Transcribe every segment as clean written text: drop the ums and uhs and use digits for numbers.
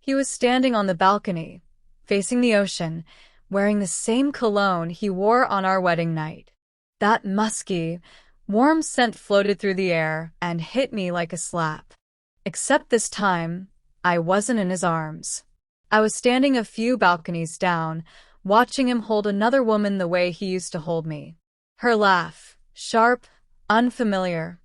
He was standing on the balcony, facing the ocean, wearing the same cologne he wore on our wedding night. That musky, warm scent floated through the air and hit me like a slap. Except this time, I wasn't in his arms. I was standing a few balconies down, watching him hold another woman the way he used to hold me. Her laugh, sharp, unfamiliar,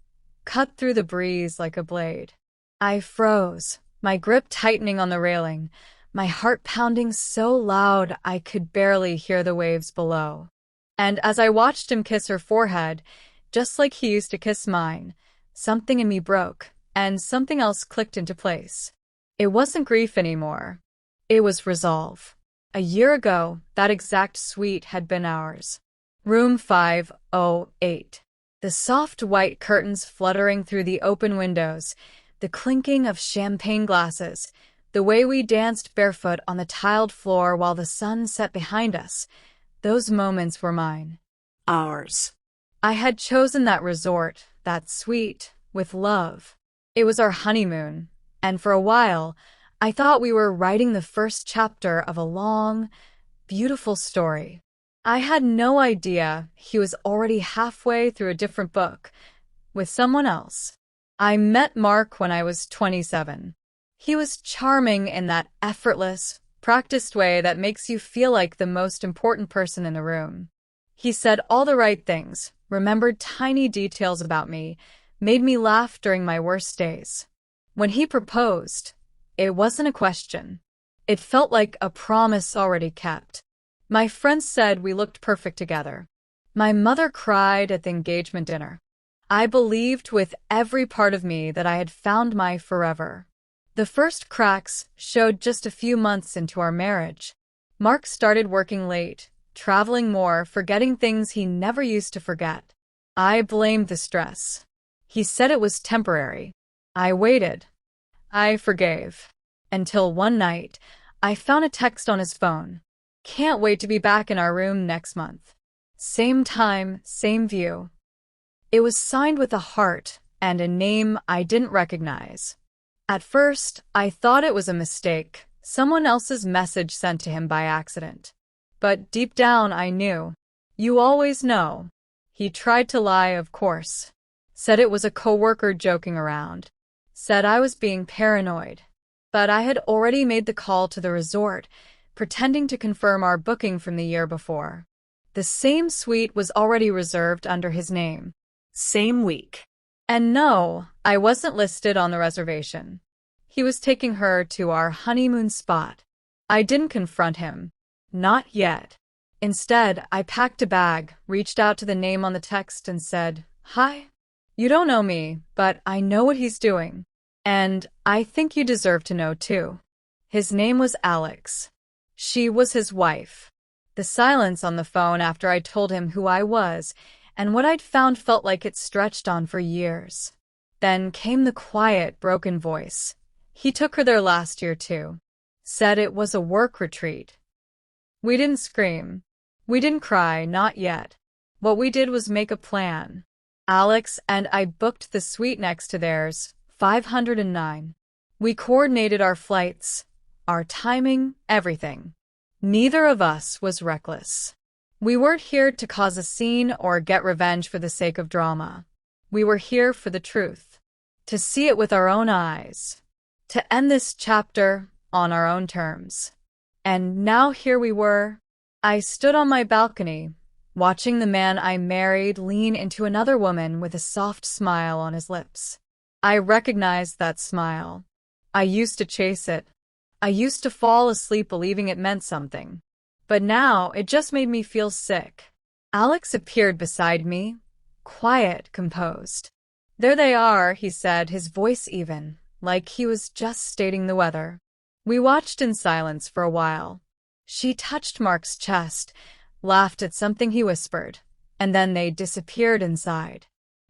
cut through the breeze like a blade. I froze, my grip tightening on the railing, my heart pounding so loud I could barely hear the waves below. And as I watched him kiss her forehead, just like he used to kiss mine, something in me broke, and something else clicked into place. It wasn't grief anymore. It was resolve. A year ago, that exact suite had been ours. Room 508. The soft white curtains fluttering through the open windows, the clinking of champagne glasses, the way we danced barefoot on the tiled floor while the sun set behind us. Those moments were mine. Ours. I had chosen that resort, that suite, with love. It was our honeymoon, and for a while, I thought we were writing the first chapter of a long, beautiful story. I had no idea he was already halfway through a different book, with someone else. I met Mark when I was 27. He was charming in that effortless, practiced way that makes you feel like the most important person in the room. He said all the right things, remembered tiny details about me, made me laugh during my worst days. When he proposed, it wasn't a question. It felt like a promise already kept. My friends said we looked perfect together. My mother cried at the engagement dinner. I believed with every part of me that I had found my forever. The first cracks showed just a few months into our marriage. Mark started working late, traveling more, forgetting things he never used to forget. I blamed the stress. He said it was temporary. I waited. I forgave. Until one night, I found a text on his phone. Can't wait to be back in our room next month. Same time, same view. It was signed with a heart and a name I didn't recognize. At first, I thought it was a mistake, someone else's message sent to him by accident. But deep down I knew. You always know. He tried to lie, of course. Said it was a coworker joking around. Said I was being paranoid. But I had already made the call to the resort, pretending to confirm our booking from the year before. The same suite was already reserved under his name. Same week. And no, I wasn't listed on the reservation. He was taking her to our honeymoon spot. I didn't confront him. Not yet. Instead, I packed a bag, reached out to the name on the text and said, "Hi. You don't know me, but I know what he's doing. And I think you deserve to know too." His name was Alex. She was his wife. The silence on the phone after I told him who I was and what I'd found felt like it stretched on for years. Then came the quiet, broken voice. He took her there last year too. Said it was a work retreat. We didn't scream. We didn't cry, not yet. What we did was make a plan. Alex and I booked the suite next to theirs, 509. We coordinated our flights, our timing, everything. Neither of us was reckless. We weren't here to cause a scene or get revenge for the sake of drama. We were here for the truth. To see it with our own eyes. To end this chapter on our own terms. And now here we were. I stood on my balcony, watching the man I married lean into another woman with a soft smile on his lips. I recognized that smile. I used to chase it. I used to fall asleep believing it meant something. But now it just made me feel sick. Alex appeared beside me, quiet, composed. "There they are," he said, his voice even, like he was just stating the weather. We watched in silence for a while. She touched Mark's chest, laughed at something he whispered, and then they disappeared inside.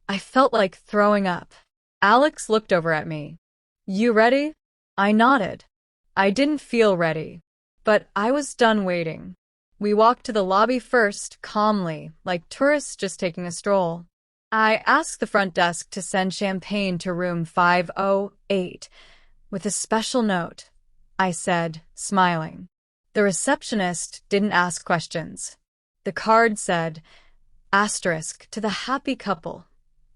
I felt like throwing up. Alex looked over at me. "You ready?" I nodded. I didn't feel ready. But I was done waiting. We walked to the lobby first, calmly, like tourists just taking a stroll. I asked the front desk to send champagne to room 508, with a special note. I said, smiling. The receptionist didn't ask questions. The card said, Asterisk to the happy couple.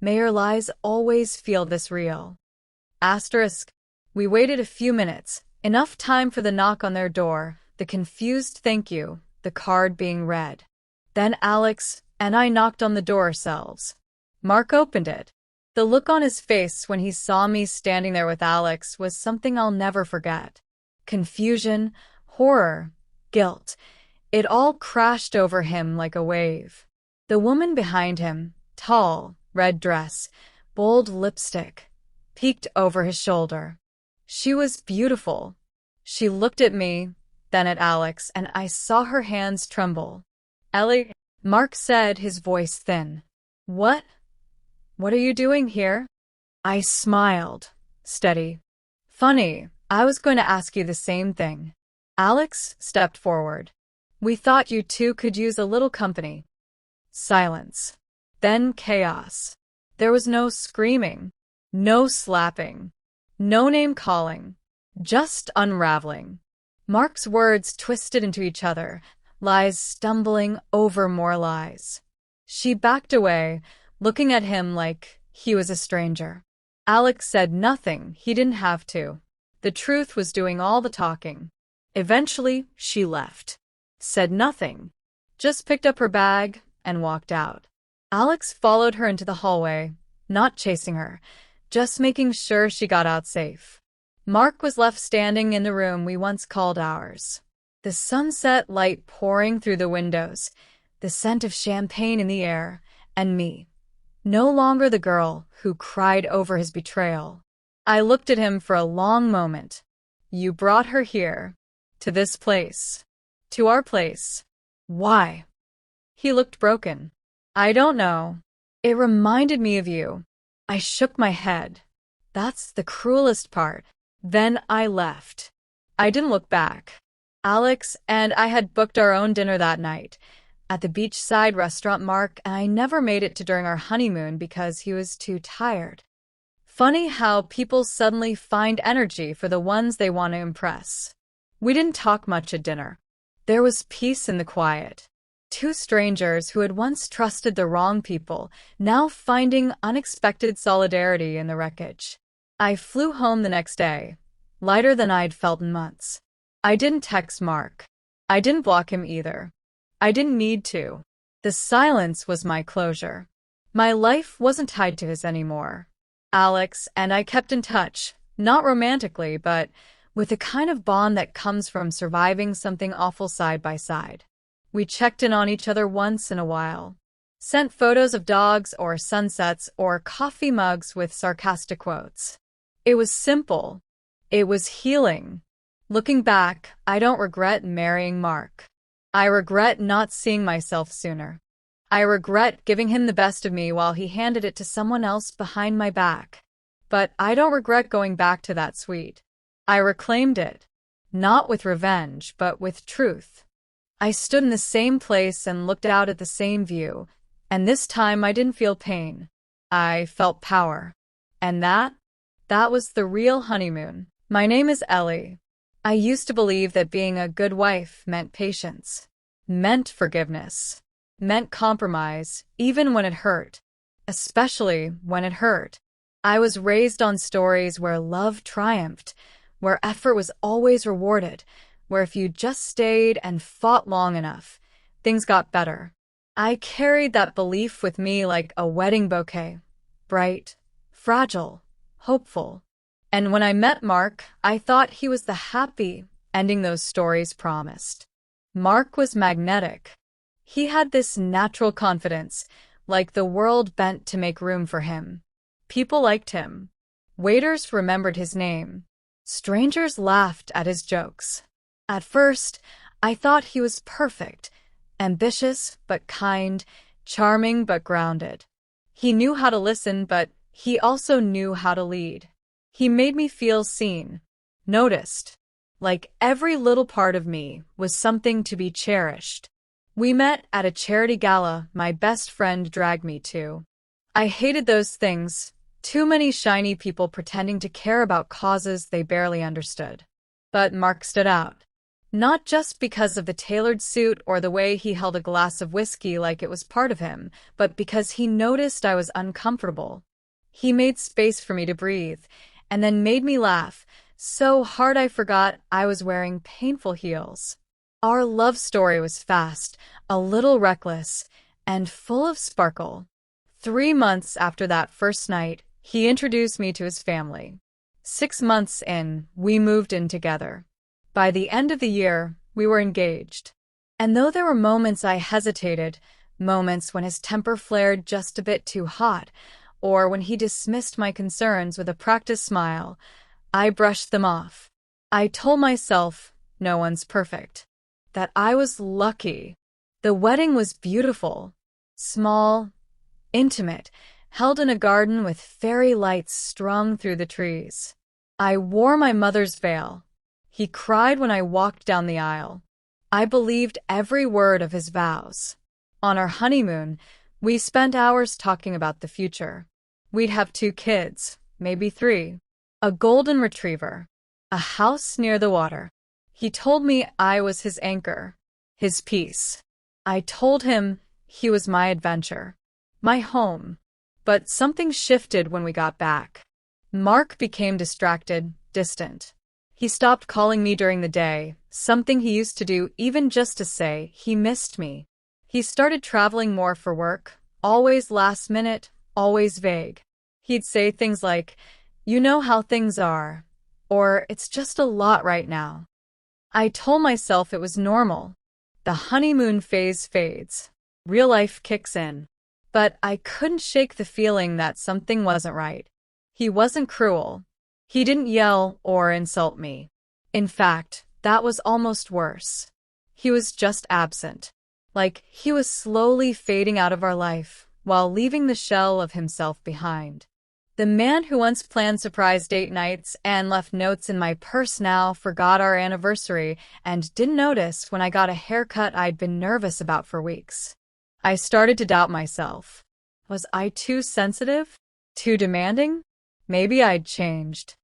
May your lives always feel this real. Asterisk. We waited a few minutes, enough time for the knock on their door, the confused thank you, the card being read. Then Alex and I knocked on the door ourselves. Mark opened it. The look on his face when he saw me standing there with Alex was something I'll never forget. Confusion, horror, guilt. It all crashed over him like a wave. The woman behind him, tall, red dress, bold lipstick, peeked over his shoulder. She was beautiful. She looked at me, then at Alex, and I saw her hands tremble. Ellie, Mark said, his voice thin. What? What are you doing here? I smiled, steady. Funny, I was going to ask you the same thing. Alex stepped forward. We thought you two could use a little company. Silence. Then chaos. There was no screaming, no slapping, no name-calling, just unraveling. Mark's words twisted into each other, lies stumbling over more lies. She backed away, looking at him like he was a stranger. Alex said nothing, he didn't have to. The truth was doing all the talking. Eventually, she left. Said nothing. Just picked up her bag and walked out. Alex followed her into the hallway, not chasing her, just making sure she got out safe. Mark was left standing in the room we once called ours. The sunset light pouring through the windows, the scent of champagne in the air, and me. No longer the girl who cried over his betrayal. I looked at him for a long moment. You brought her here. To this place. To our place. Why? He looked broken. I don't know. It reminded me of you. I shook my head. That's the cruelest part. Then I left. I didn't look back. Alex and I had booked our own dinner that night at the beachside restaurant. Mark and I never made it to during our honeymoon because he was too tired. Funny how people suddenly find energy for the ones they want to impress. We didn't talk much at dinner. There was peace in the quiet. Two strangers who had once trusted the wrong people, now finding unexpected solidarity in the wreckage. I flew home the next day, lighter than I'd felt in months. I didn't text Mark. I didn't block him either. I didn't need to. The silence was my closure. My life wasn't tied to his anymore. Alex and I kept in touch, not romantically, but with the kind of bond that comes from surviving something awful side by side. We checked in on each other once in a while, sent photos of dogs or sunsets or coffee mugs with sarcastic quotes. It was simple. It was healing. Looking back, I don't regret marrying Mark. I regret not seeing myself sooner. I regret giving him the best of me while he handed it to someone else behind my back. But I don't regret going back to that suite. I reclaimed it, not with revenge, but with truth. I stood in the same place and looked out at the same view, and this time I didn't feel pain. I felt power. And that was the real honeymoon. My name is Ellie. I used to believe that being a good wife meant patience, meant forgiveness, meant compromise, even when it hurt, especially when it hurt. I was raised on stories where love triumphed, where effort was always rewarded, where if you just stayed and fought long enough, things got better. I carried that belief with me like a wedding bouquet, bright, fragile, hopeful. And when I met Mark, I thought he was the happy ending those stories promised. Mark was magnetic. He had this natural confidence, like the world bent to make room for him. People liked him. Waiters remembered his name. Strangers laughed at his jokes. At first, I thought he was perfect, ambitious but kind, charming but grounded. He knew how to listen, but he also knew how to lead. He made me feel seen, noticed, like every little part of me was something to be cherished. We met at a charity gala my best friend dragged me to. I hated those things, too many shiny people pretending to care about causes they barely understood. But Mark stood out. Not just because of the tailored suit or the way he held a glass of whiskey like it was part of him, but because he noticed I was uncomfortable. He made space for me to breathe, and then made me laugh, so hard I forgot I was wearing painful heels. Our love story was fast, a little reckless, and full of sparkle. 3 months after that first night, he introduced me to his family. 6 months in, we moved in together. By the end of the year, we were engaged. And though there were moments I hesitated, moments when his temper flared just a bit too hot, or when he dismissed my concerns with a practiced smile, I brushed them off. I told myself, no one's perfect. That I was lucky. The wedding was beautiful. Small, intimate, held in a garden with fairy lights strung through the trees. I wore my mother's veil. He cried when I walked down the aisle. I believed every word of his vows. On our honeymoon, we spent hours talking about the future. We'd have 2 kids, maybe 3. A golden retriever. A house near the water. He told me I was his anchor, his peace. I told him he was my adventure, my home. But something shifted when we got back. Mark became distracted, distant. He stopped calling me during the day, something he used to do even just to say he missed me. He started traveling more for work, always last minute, always vague. He'd say things like, "You know how things are," or "It's just a lot right now." I told myself it was normal. The honeymoon phase fades. Real life kicks in. But I couldn't shake the feeling that something wasn't right. He wasn't cruel. He didn't yell or insult me. In fact, that was almost worse. He was just absent. Like he was slowly fading out of our life, while leaving the shell of himself behind. The man who once planned surprise date nights and left notes in my purse now forgot our anniversary and didn't notice when I got a haircut I'd been nervous about for weeks. I started to doubt myself. Was I too sensitive? Too demanding? Maybe I'd changed.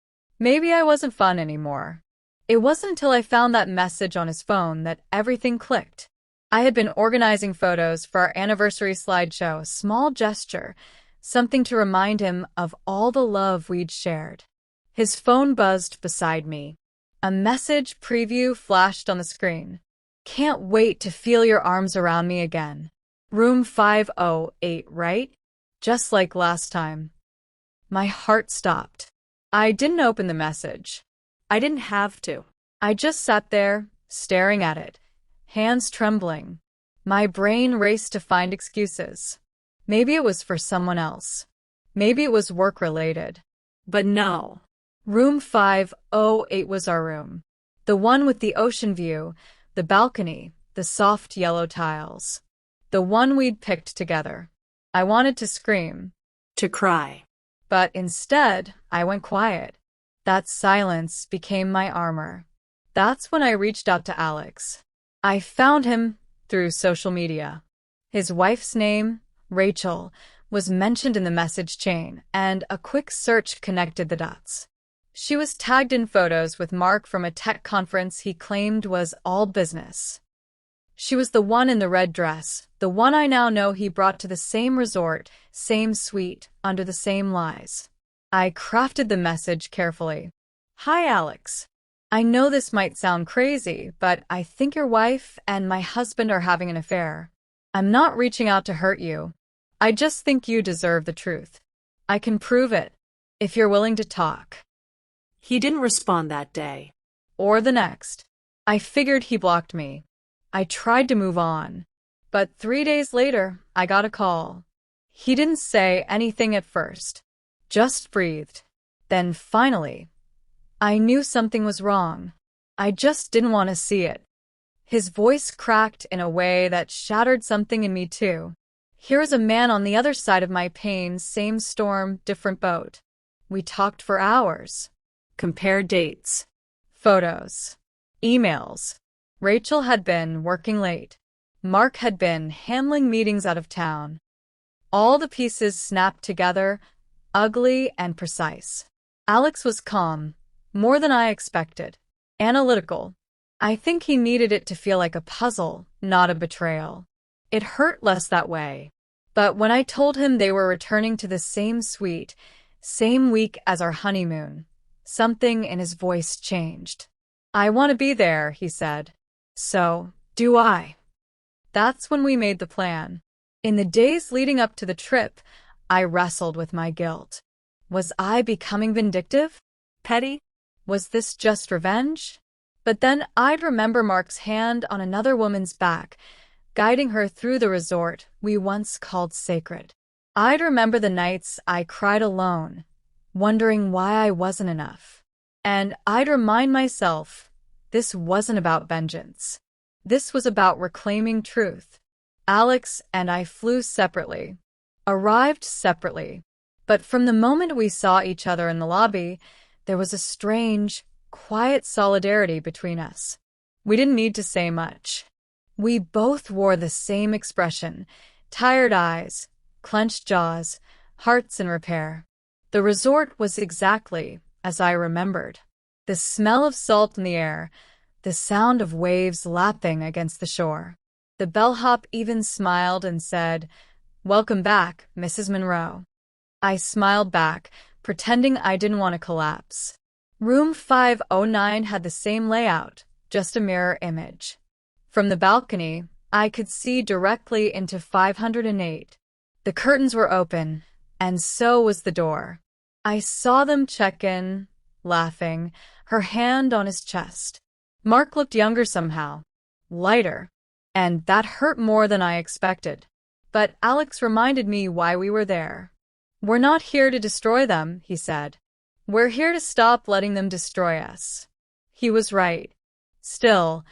Maybe I wasn't fun anymore. It wasn't until I found that message on his phone that everything clicked. I had been organizing photos for our anniversary slideshow, a small gesture, something to remind him of all the love we'd shared. His phone buzzed beside me. A message preview flashed on the screen. "Can't wait to feel your arms around me again. Room 508, right? Just like last time." My heart stopped. I didn't open the message. I didn't have to. I just sat there, staring at it, hands trembling. My brain raced to find excuses. Maybe it was for someone else. Maybe it was work-related. But no. Room 508 was our room. The one with the ocean view, the balcony, the soft yellow tiles. The one we'd picked together. I wanted to scream. To cry. But instead, I went quiet. That silence became my armor. That's when I reached out to Alex. I found him through social media. His wife's name, Rachel, was mentioned in the message chain, and a quick search connected the dots. She was tagged in photos with Mark from a tech conference he claimed was all business. She was the one in the red dress, the one I now know he brought to the same resort, same suite, under the same lies. I crafted the message carefully. "Hi, Alex. I know this might sound crazy, but I think your wife and my husband are having an affair. I'm not reaching out to hurt you. I just think you deserve the truth. I can prove it, if you're willing to talk." He didn't respond that day. Or the next. I figured he blocked me. I tried to move on. But 3 days later, I got a call. He didn't say anything at first. Just breathed. Then finally, I knew something was wrong. I just didn't want to see it. His voice cracked in a way that shattered something in me too. Here was a man on the other side of my pain, same storm, different boat. We talked for hours. Compared dates. Photos. Emails. Rachel had been working late. Mark had been handling meetings out of town. All the pieces snapped together, ugly and precise. Alex was calm, more than I expected. Analytical. I think he needed it to feel like a puzzle, not a betrayal. It hurt less that way. But when I told him they were returning to the same suite, same week as our honeymoon, something in his voice changed. I want to be there, he said. So, do I. That's when we made the plan. In the days leading up to the trip, I wrestled with my guilt. Was I becoming vindictive? Petty? Was this just revenge? But then I'd remember Mark's hand on another woman's back, guiding her through the resort we once called sacred. I'd remember the nights I cried alone, wondering why I wasn't enough. And I'd remind myself, this wasn't about vengeance. This was about reclaiming truth. Alex and I flew separately, arrived separately, but from the moment we saw each other in the lobby, there was a strange, quiet solidarity between us. We didn't need to say much. We both wore the same expression, tired eyes, clenched jaws, hearts in repair. The resort was exactly as I remembered. The smell of salt in the air, the sound of waves lapping against the shore. The bellhop even smiled and said, "Welcome back, Mrs. Monroe." I smiled back, pretending I didn't want to collapse. Room 509 had the same layout, just a mirror image. From the balcony, I could see directly into 508. The curtains were open, and so was the door. I saw them check in, laughing, her hand on his chest. Mark looked younger somehow, lighter, and that hurt more than I expected. But Alex reminded me why we were there. "We're not here to destroy them," he said. "We're here to stop letting them destroy us." He was right. Still,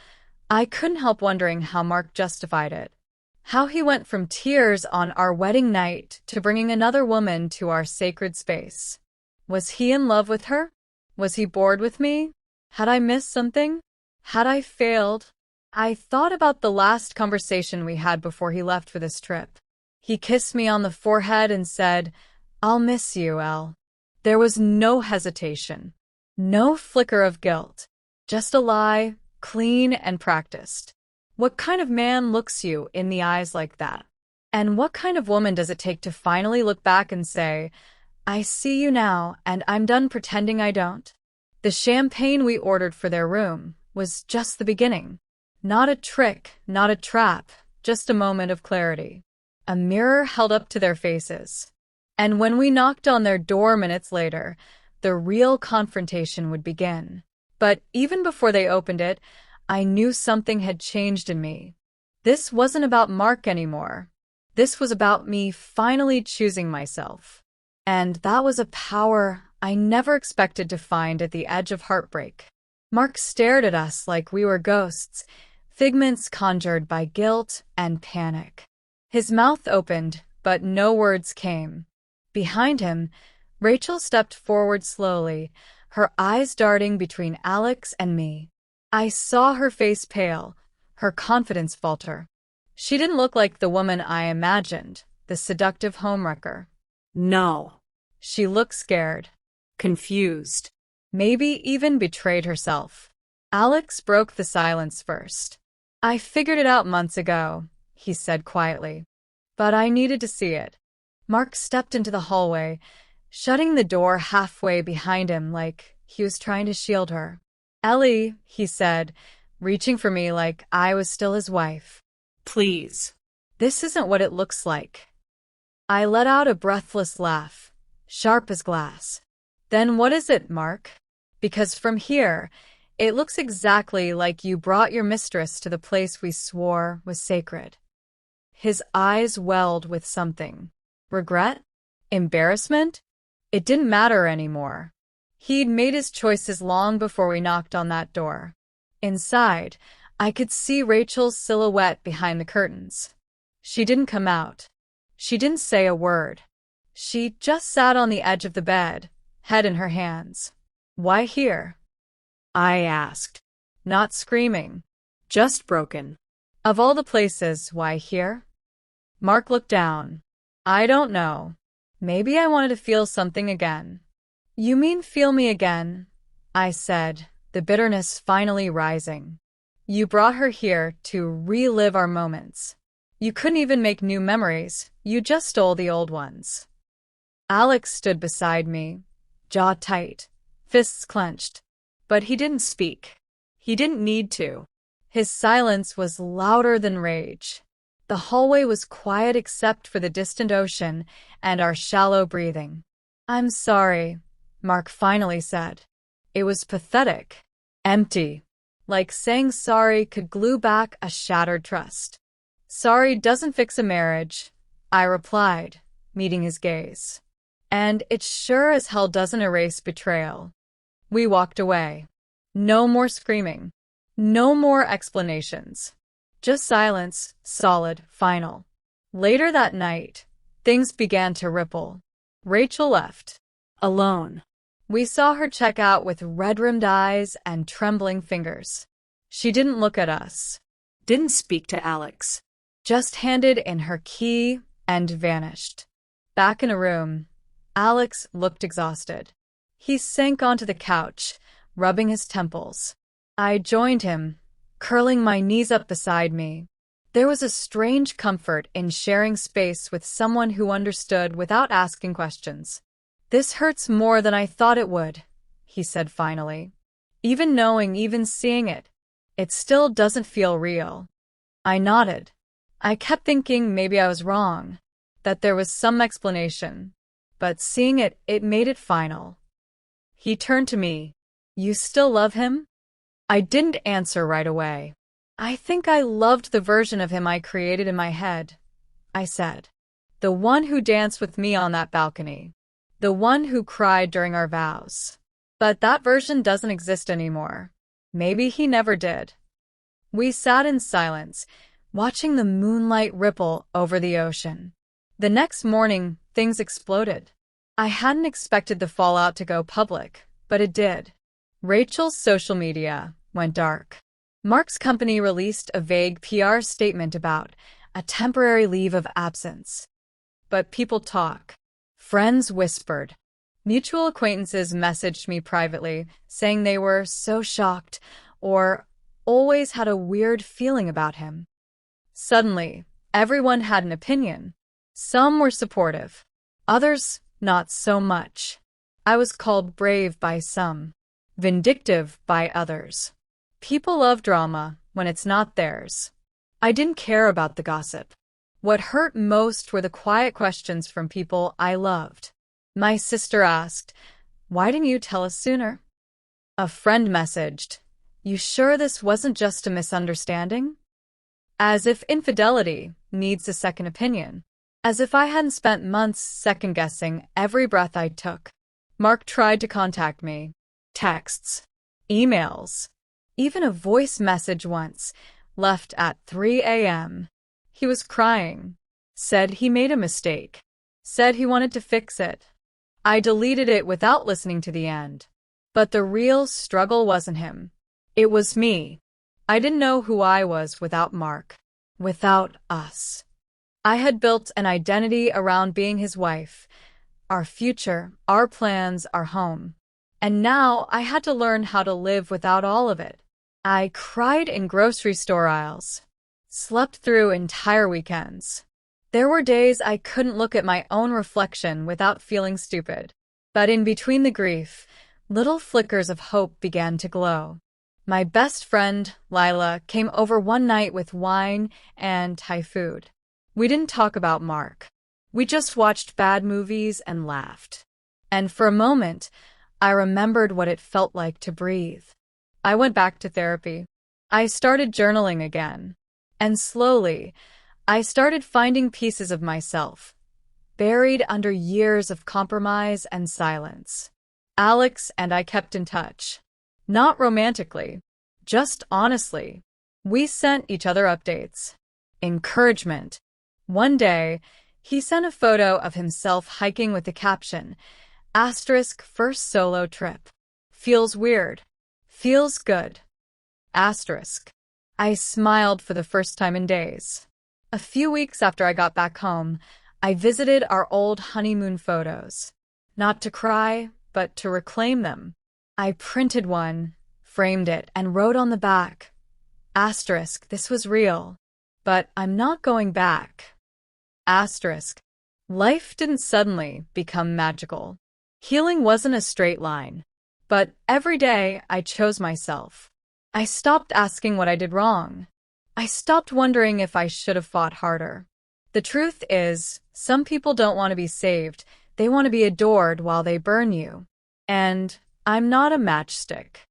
I couldn't help wondering how Mark justified it. How he went from tears on our wedding night to bringing another woman to our sacred space. Was he in love with her? Was he bored with me? Had I missed something? Had I failed? I thought about the last conversation we had before he left for this trip. He kissed me on the forehead and said, "I'll miss you, Elle." There was no hesitation, no flicker of guilt, just a lie, clean and practiced. What kind of man looks you in the eyes like that? And what kind of woman does it take to finally look back and say, "I see you now, and I'm done pretending I don't"? The champagne we ordered for their room was just the beginning. Not a trick, not a trap, just a moment of clarity. A mirror held up to their faces. And when we knocked on their door minutes later, the real confrontation would begin. But even before they opened it, I knew something had changed in me. This wasn't about Mark anymore. This was about me finally choosing myself. And that was a power I never expected to find at the edge of heartbreak. Mark stared at us like we were ghosts, figments conjured by guilt and panic. His mouth opened, but no words came. Behind him, Rachel stepped forward slowly, her eyes darting between Alex and me. I saw her face pale, her confidence falter. She didn't look like the woman I imagined, the seductive homewrecker. No. She looked scared, Confused. maybe even betrayed herself. Alex broke the silence first. "I figured it out months ago," he said quietly. "But I needed to see it." Mark stepped into the hallway, shutting the door halfway behind him like he was trying to shield her. "Ellie," he said, reaching for me like I was still his wife. Please. "This isn't what it looks like." I let out a breathless laugh, sharp as glass. "Then what is it, Mark? Because from here, it looks exactly like you brought your mistress to the place we swore was sacred." His eyes welled with something. Regret? Embarrassment? It didn't matter anymore. He'd made his choices long before we knocked on that door. Inside, I could see Rachel's silhouette behind the curtains. She didn't come out. She didn't say a word. She just sat on the edge of the bed, head in her hands. "Why here?" I asked, not screaming, just broken. "Of all the places, why here?" Mark looked down. "I don't know. Maybe I wanted to feel something again." "You mean feel me again?" I said, the bitterness finally rising. You brought her here to relive our moments. You couldn't even make new memories, you just stole the old ones. Alex stood beside me, jaw tight, fists clenched. But he didn't speak. He didn't need to. His silence was louder than rage. The hallway was quiet except for the distant ocean and our shallow breathing. "I'm sorry," Mark finally said. It was pathetic, empty, like saying sorry could glue back a shattered trust. "Sorry doesn't fix a marriage," I replied, meeting his gaze. "And it sure as hell doesn't erase betrayal." We walked away. No more screaming. No more explanations. Just silence, solid, final. Later that night, things began to ripple. Rachel left. Alone. We saw her check out with red-rimmed eyes and trembling fingers. She didn't look at us. Didn't speak to Alex. Just handed in her key and vanished. Back in a room, Alex looked exhausted. He sank onto the couch, rubbing his temples. I joined him, curling my knees up beside me. There was a strange comfort in sharing space with someone who understood without asking questions. "This hurts more than I thought it would," he said finally. "Even knowing, even seeing it, it still doesn't feel real." I nodded. I kept thinking maybe I was wrong, that there was some explanation. But seeing it, it made it final. He turned to me. "You still love him?" I didn't answer right away. "I think I loved the version of him I created in my head," I said. "The one who danced with me on that balcony. The one who cried during our vows. But that version doesn't exist anymore. Maybe he never did." We sat in silence, watching the moonlight ripple over the ocean. The next morning, things exploded. I hadn't expected the fallout to go public, but it did. Rachel's social media went dark. Mark's company released a vague PR statement about a temporary leave of absence. But people talk. Friends whispered. Mutual acquaintances messaged me privately, saying they were so shocked or always had a weird feeling about him. Suddenly, everyone had an opinion. Some were supportive. Others, not so much. I was called brave by some, vindictive by others. People love drama when it's not theirs. I didn't care about the gossip. What hurt most were the quiet questions from people I loved. My sister asked, "Why didn't you tell us sooner?" A friend messaged, "You sure this wasn't just a misunderstanding?" As if infidelity needs a second opinion. As if I hadn't spent months second-guessing every breath I took. Mark tried to contact me. Texts, emails, even a voice message once, left at 3 a.m. He was crying. Said he made a mistake. Said he wanted to fix it. I deleted it without listening to the end. But the real struggle wasn't him. It was me. I didn't know who I was without Mark. Without us. I had built an identity around being his wife. Our future, our plans, our home. And now I had to learn how to live without all of it. I cried in grocery store aisles. Slept through entire weekends. There were days I couldn't look at my own reflection without feeling stupid. But in between the grief, little flickers of hope began to glow. My best friend, Lila, came over one night with wine and Thai food. We didn't talk about Mark. We just watched bad movies and laughed. And for a moment, I remembered what it felt like to breathe. I went back to therapy. I started journaling again. And slowly, I started finding pieces of myself, buried under years of compromise and silence. Alex and I kept in touch. Not romantically, just honestly. We sent each other updates. Encouragement. One day, he sent a photo of himself hiking with the caption, *first solo trip. Feels weird. Feels good. I smiled for the first time in days. A few weeks after I got back home, I visited our old honeymoon photos. Not to cry, but to reclaim them. I printed one, framed it and wrote on the back, Asterisk, this was real, but I'm not going back. Asterisk. Life didn't suddenly become magical. Healing wasn't a straight line. But every day I chose myself. I stopped asking what I did wrong. I stopped wondering if I should have fought harder. The truth is, some people don't want to be saved. They want to be adored while they burn you. And I'm not a matchstick.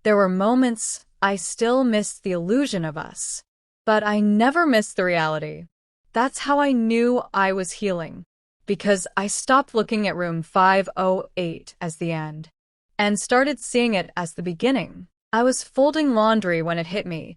There were moments I still missed the illusion of us. But I never missed the reality. That's how I knew I was healing. Because I stopped looking at room 508 as the end and started seeing it as the beginning. I was folding laundry when it hit me,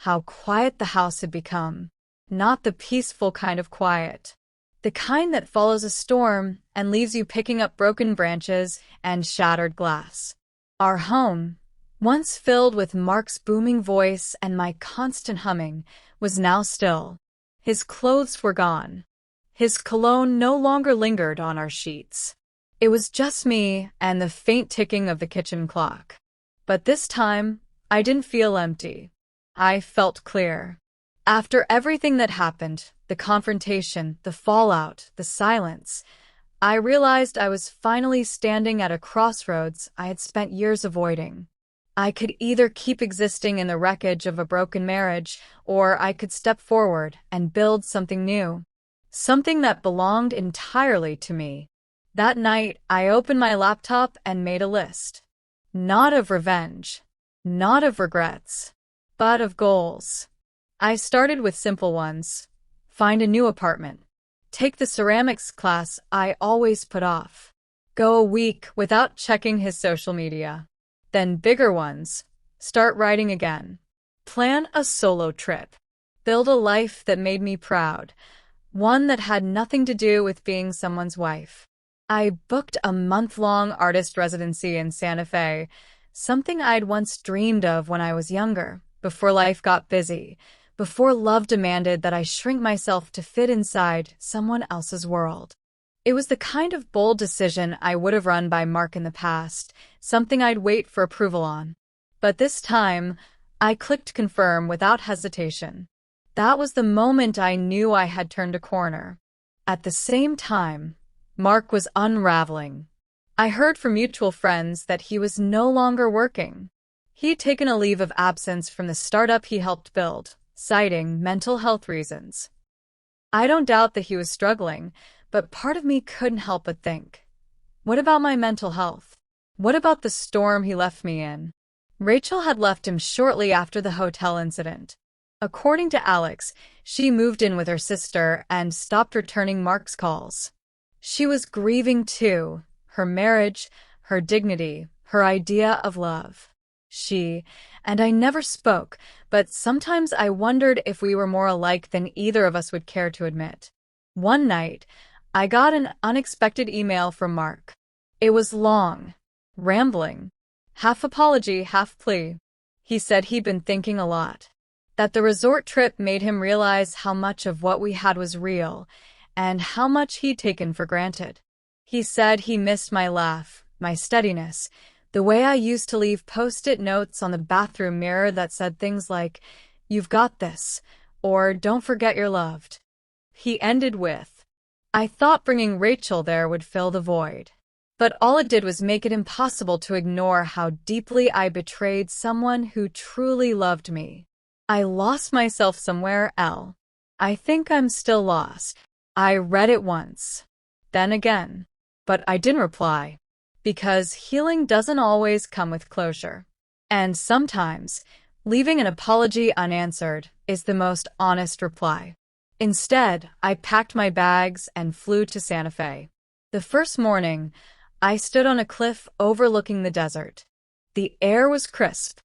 how quiet the house had become. Not the peaceful kind of quiet. The kind that follows a storm and leaves you picking up broken branches and shattered glass. Our home, once filled with Mark's booming voice and my constant humming, was now still. His clothes were gone. His cologne no longer lingered on our sheets. It was just me and the faint ticking of the kitchen clock. But this time, I didn't feel empty. I felt clear. After everything that happened, the confrontation, the fallout, the silence, I realized I was finally standing at a crossroads I had spent years avoiding. I could either keep existing in the wreckage of a broken marriage, or I could step forward and build something new. Something that belonged entirely to me. That night, I opened my laptop and made a list. Not of revenge, not of regrets, but of goals. I started with simple ones. Find a new apartment. Take the ceramics class I always put off. Go a week without checking his social media. Then bigger ones. Start writing again. Plan a solo trip. Build a life that made me proud. One that had nothing to do with being someone's wife. I booked a month-long artist residency in Santa Fe, something I'd once dreamed of when I was younger, before life got busy, before love demanded that I shrink myself to fit inside someone else's world. It was the kind of bold decision I would have run by Mark in the past, something I'd wait for approval on. But this time, I clicked confirm without hesitation. That was the moment I knew I had turned a corner. At the same time, Mark was unraveling. I heard from mutual friends that he was no longer working. He'd taken a leave of absence from the startup he helped build, citing mental health reasons. I don't doubt that he was struggling, but part of me couldn't help but think, what about my mental health? What about the storm he left me in? Rachel had left him shortly after the hotel incident. According to Alex, she moved in with her sister and stopped returning Mark's calls. She was grieving too, her marriage, her dignity, her idea of love. She and I never spoke, but sometimes I wondered if we were more alike than either of us would care to admit. One night, I got an unexpected email from Mark. It was long, rambling, half apology, half plea. He said he'd been thinking a lot. That the resort trip made him realize how much of what we had was real, and how much he'd taken for granted. He said he missed my laugh, my steadiness, the way I used to leave post-it notes on the bathroom mirror that said things like, "You've got this," or "Don't forget you're loved." He ended with, "I thought bringing Rachel there would fill the void." But all it did was make it impossible to ignore how deeply I betrayed someone who truly loved me. I lost myself somewhere else. I think I'm still lost. I read it once, then again, but I didn't reply. Because healing doesn't always come with closure. And sometimes, leaving an apology unanswered is the most honest reply. Instead, I packed my bags and flew to Santa Fe. The first morning, I stood on a cliff overlooking the desert. The air was crisp.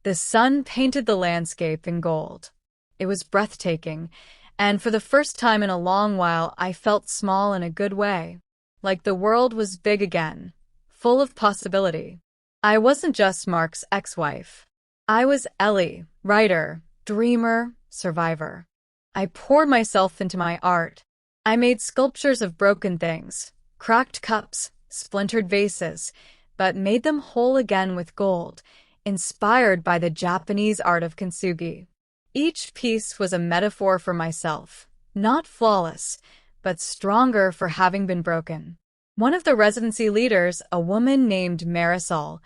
The sun painted the landscape in gold. It was breathtaking, and for the first time in a long while I felt small in a good way. Like the world was big again, full of possibility. I wasn't just Mark's ex-wife. I was Ellie, writer, dreamer, survivor. I poured myself into my art. I made sculptures of broken things, cracked cups, splintered vases, but made them whole again with gold, inspired by the Japanese art of kintsugi. Each piece was a metaphor for myself, not flawless, but stronger for having been broken. One of the residency leaders, a woman named Marisol,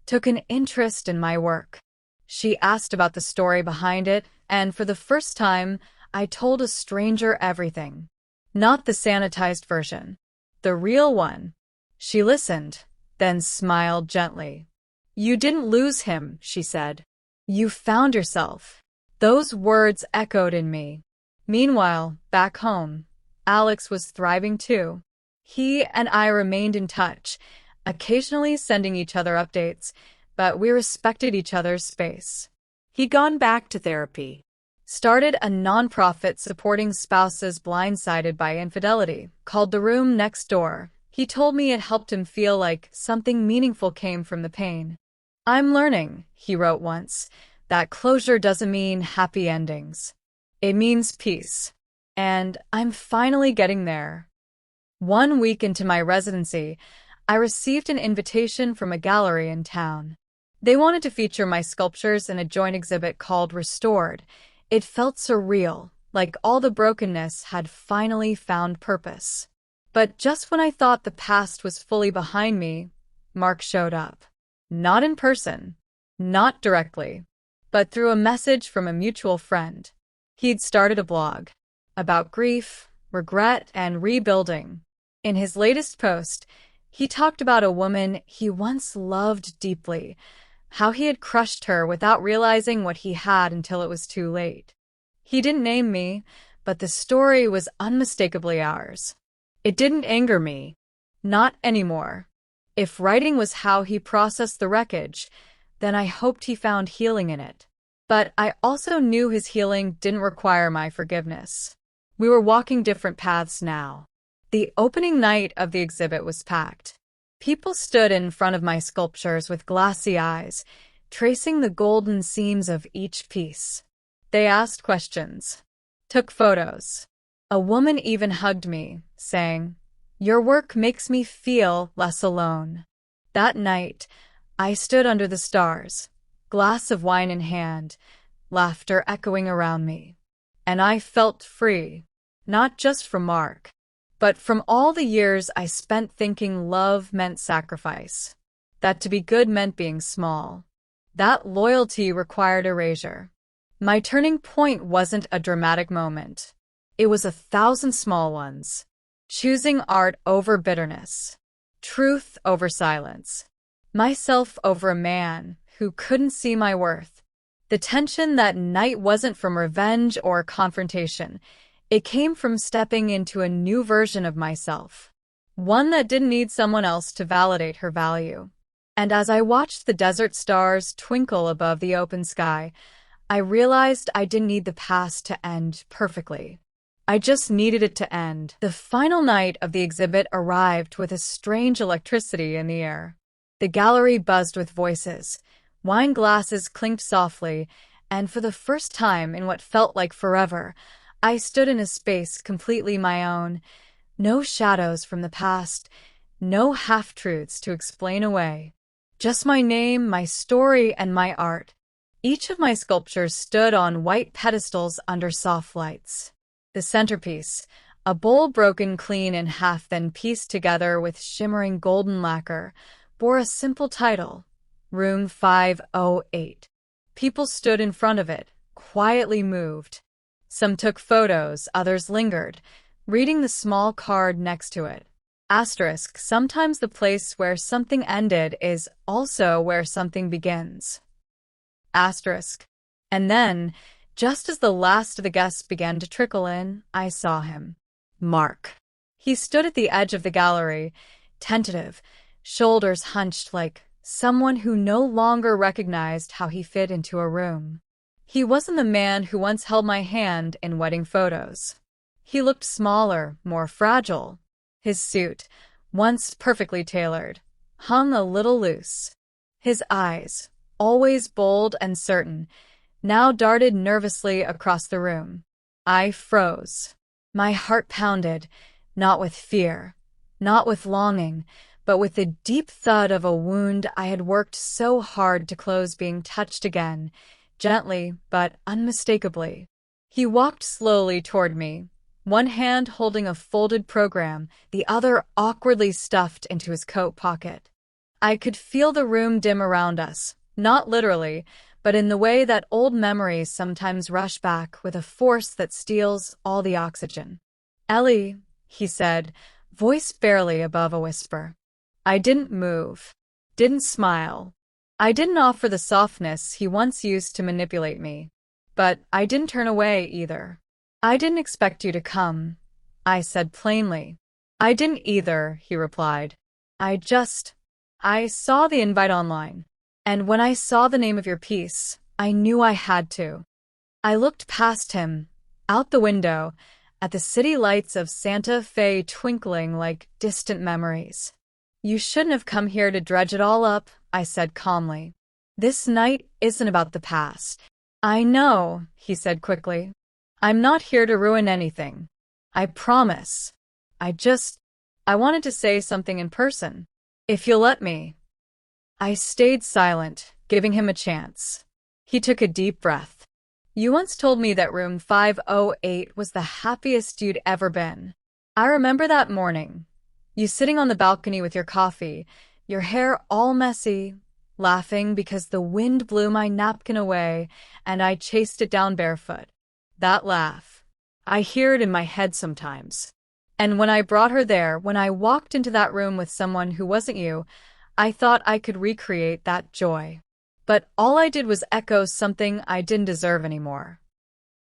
took an interest in my work. She asked about the story behind it, and for the first time, I told a stranger everything. Not the sanitized version. The real one. She listened, then smiled gently. "You didn't lose him," she said. "You found yourself." Those words echoed in me. Meanwhile, back home, Alex was thriving too. He and I remained in touch, occasionally sending each other updates, but we respected each other's space. He'd gone back to therapy. Started a nonprofit supporting spouses blindsided by infidelity, called The Room Next Door. He told me it helped him feel like something meaningful came from the pain. "I'm learning," he wrote once, "that closure doesn't mean happy endings. It means peace. And I'm finally getting there." 1 week into my residency, I received an invitation from a gallery in town. They wanted to feature my sculptures in a joint exhibit called Restored. It felt surreal, like all the brokenness had finally found purpose. But just when I thought the past was fully behind me, Mark showed up. Not in person, not directly, but through a message from a mutual friend. He'd started a blog about grief, regret, and rebuilding. In his latest post, he talked about a woman he once loved deeply, how he had crushed her without realizing what he had until it was too late. He didn't name me, but the story was unmistakably ours. It didn't anger me. Not anymore. If writing was how he processed the wreckage, then I hoped he found healing in it. But I also knew his healing didn't require my forgiveness. We were walking different paths now. The opening night of the exhibit was packed. People stood in front of my sculptures with glassy eyes, tracing the golden seams of each piece. They asked questions, took photos. A woman even hugged me, saying, "Your work makes me feel less alone." That night, I stood under the stars, glass of wine in hand, laughter echoing around me. And I felt free, not just from Mark, but from all the years I spent thinking love meant sacrifice, that to be good meant being small, that loyalty required erasure. My turning point wasn't a dramatic moment. It was 1,000 small ones. Choosing art over bitterness, truth over silence, myself over a man who couldn't see my worth. The tension that night wasn't from revenge or confrontation. It came from stepping into a new version of myself, one that didn't need someone else to validate her value. And as I watched the desert stars twinkle above the open sky, I realized I didn't need the past to end perfectly. I just needed it to end. The final night of the exhibit arrived with a strange electricity in the air. The gallery buzzed with voices, wine glasses clinked softly, and for the first time in what felt like forever, I stood in a space completely my own. No shadows from the past, no half-truths to explain away. Just my name, my story, and my art. Each of my sculptures stood on white pedestals under soft lights. The centerpiece, a bowl broken clean in half then pieced together with shimmering golden lacquer, bore a simple title, Room 508. People stood in front of it, quietly moved. Some took photos, others lingered, reading the small card next to it. Asterisk, sometimes the place where something ended is also where something begins. Asterisk. And then, just as the last of the guests began to trickle in, I saw him. Mark. He stood at the edge of the gallery, tentative, shoulders hunched like someone who no longer recognized how he fit into a room. He wasn't the man who once held my hand in wedding photos. He looked smaller, more fragile. His suit, once perfectly tailored, hung a little loose. His eyes, always bold and certain, now darted nervously across the room. I froze. My heart pounded, not with fear, not with longing, but with the deep thud of a wound I had worked so hard to close being touched again, gently but unmistakably. He walked slowly toward me, one hand holding a folded program, the other awkwardly stuffed into his coat pocket. I could feel the room dim around us, not literally, but in the way that old memories sometimes rush back with a force that steals all the oxygen. "Ellie," he said, voice barely above a whisper. I didn't move, didn't smile. I didn't offer the softness he once used to manipulate me. But I didn't turn away either. "I didn't expect you to come," I said plainly. "I didn't either," he replied. I saw the invite online. And when I saw the name of your piece, I knew I had to." I looked past him, out the window, at the city lights of Santa Fe twinkling like distant memories. "You shouldn't have come here to dredge it all up," I said calmly. "This night isn't about the past." "I know," he said quickly. "I'm not here to ruin anything. I promise. I wanted to say something in person. If you'll let me." I stayed silent, giving him a chance. He took a deep breath. "You once told me that room 508 was the happiest you'd ever been. I remember that morning. You sitting on the balcony with your coffee, your hair all messy, laughing because the wind blew my napkin away and I chased it down barefoot. That laugh. I hear it in my head sometimes. And when I brought her there, when I walked into that room with someone who wasn't you, I thought I could recreate that joy. But all I did was echo something I didn't deserve anymore."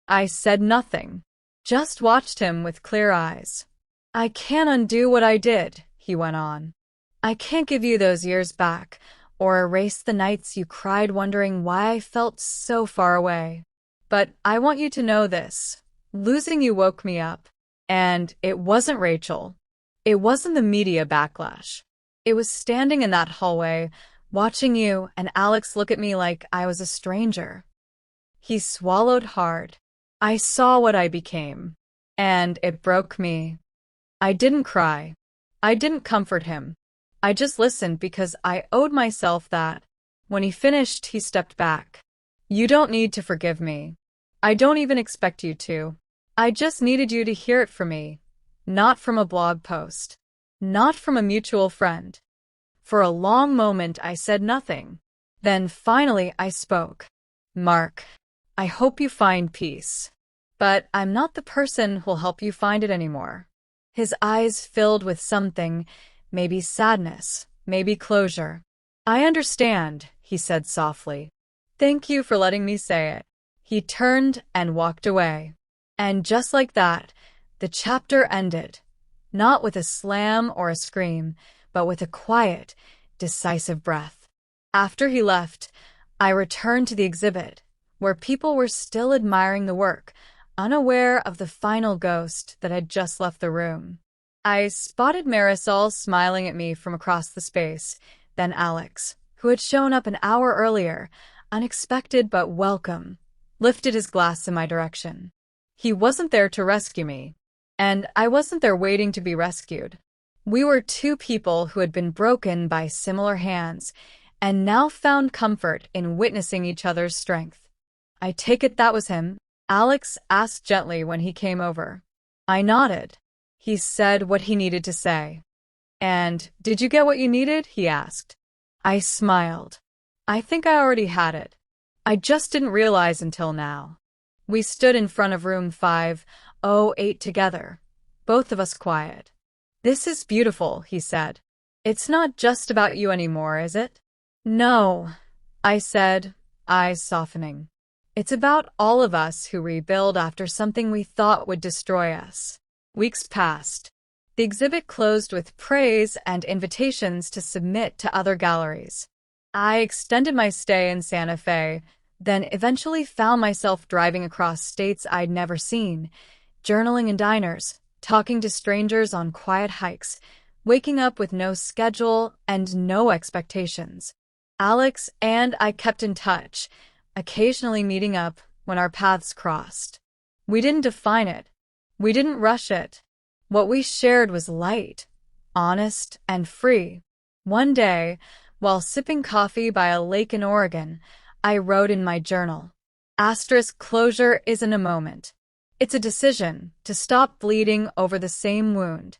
I said nothing, just watched him with clear eyes. "I can't undo what I did," he went on. "I can't give you those years back, or erase the nights you cried wondering why I felt so far away. But I want you to know this. Losing you woke me up. And it wasn't Rachel. It wasn't the media backlash. It was standing in that hallway, watching you and Alex look at me like I was a stranger." He swallowed hard. "I saw what I became. And it broke me." I didn't cry. I didn't comfort him. I just listened because I owed myself that. When he finished, he stepped back. "You don't need to forgive me. I don't even expect you to. I just needed you to hear it from me. Not from a blog post. Not from a mutual friend." For a long moment, I said nothing. Then finally I spoke. "Mark, I hope you find peace. But I'm not the person who'll help you find it anymore." His eyes filled with something, maybe sadness, maybe closure. "I understand," he said softly. "Thank you for letting me say it." He turned and walked away. And just like that, the chapter ended. Not with a slam or a scream, but with a quiet, decisive breath. After he left, I returned to the exhibit, where people were still admiring the work, unaware of the final ghost that had just left the room. I spotted Marisol smiling at me from across the space, then Alex, who had shown up an hour earlier, unexpected but welcome, lifted his glass in my direction. He wasn't there to rescue me, and I wasn't there waiting to be rescued. We were two people who had been broken by similar hands, and now found comfort in witnessing each other's strength. "I take it that was him?" Alex asked gently when he came over. I nodded. He said what he needed to say. "And did you get what you needed?" he asked. I smiled. "I think I already had it. I just didn't realize until now." We stood in front of room 508 together, both of us quiet. "This is beautiful," he said. "It's not just about you anymore, is it?" "No," I said, eyes softening. "It's about all of us who rebuild after something we thought would destroy us." Weeks passed. The exhibit closed with praise and invitations to submit to other galleries. I extended my stay in Santa Fe, then eventually found myself driving across states I'd never seen, journaling in diners, talking to strangers on quiet hikes, waking up with no schedule and no expectations. Alex and I kept in touch, occasionally meeting up when our paths crossed. We didn't define it. We didn't rush it. What we shared was light, honest, and free. One day, while sipping coffee by a lake in Oregon, I wrote in my journal, "Closure isn't a moment. It's a decision to stop bleeding over the same wound."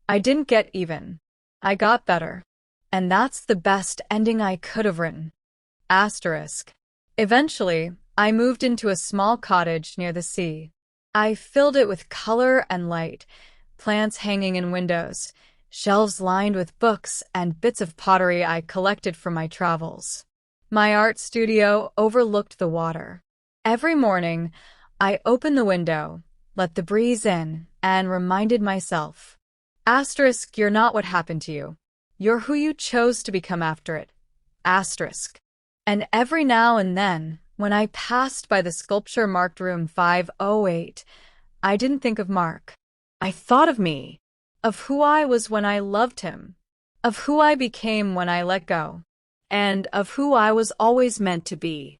I didn't get even. I got better. And that's the best ending I could have written. Eventually, I moved into a small cottage near the sea. I filled it with color and light, plants hanging in windows, shelves lined with books, and bits of pottery I collected from my travels. My art studio overlooked the water. Every morning, I opened the window, let the breeze in, and reminded myself, "You're not what happened to you. You're who you chose to become after it." And every now and then, when I passed by the sculpture marked room 508, I didn't think of Mark. I thought of me. Of who I was when I loved him. Of who I became when I let go. And of who I was always meant to be.